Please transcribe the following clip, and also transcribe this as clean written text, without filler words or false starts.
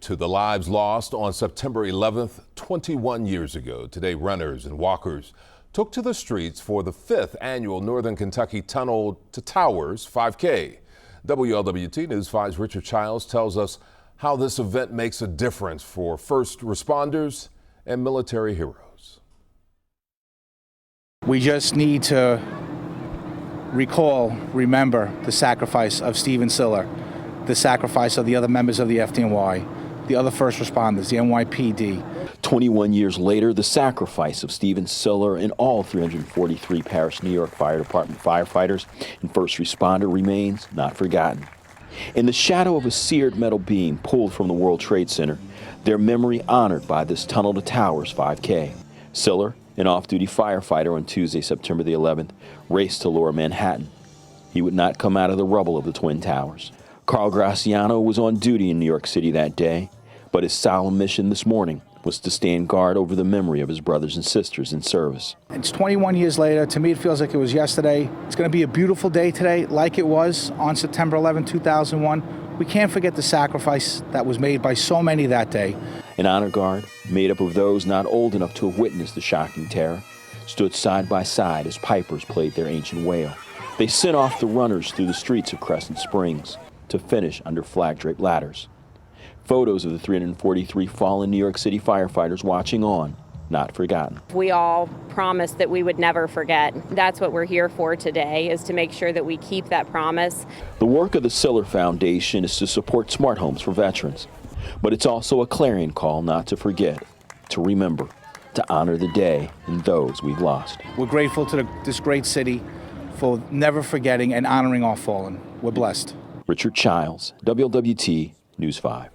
To the lives lost on September 11th, 21 years ago. Today, runners and walkers took to the streets for the 5th annual Northern Kentucky Tunnel to Towers 5K. WLWT News 5's Richard Childs tells us how this event makes a difference for first responders and military heroes. We just need to remember the sacrifice of Stephen Siller, the sacrifice of the other members of the FDNY, the other first responders, the NYPD. 21 years later, the sacrifice of Stephen Siller and all 343 Parish, New York Fire Department firefighters and first responder remains not forgotten. In the shadow of a seared metal beam pulled from the World Trade Center, their memory honored by this Tunnel to Towers 5K. Siller, an off-duty firefighter on Tuesday, September the 11th, raced to Lower Manhattan. He would not come out of the rubble of the Twin Towers. Carl Graciano was on duty in New York City that day, but his solemn mission this morning was to stand guard over the memory of his brothers and sisters in service. It's 21 years later. To me, it feels like it was yesterday. It's going to be a beautiful day today, like it was on September 11, 2001. We can't forget the sacrifice that was made by so many that day. An honor guard, made up of those not old enough to have witnessed the shocking terror, stood side by side as pipers played their ancient wail. They sent off the runners through the streets of Crescent Springs to finish under flag-draped ladders. Photos of the 343 fallen New York City firefighters watching on, not forgotten. We all promised that we would never forget. That's what we're here for today, is to make sure that we keep that promise. The work of the Siller Foundation is to support smart homes for veterans, but it's also a clarion call not to forget, to remember, to honor the day and those we've lost. We're grateful to this great city for never forgetting and honoring our fallen. We're blessed. Richard Childs, WLWT News 5.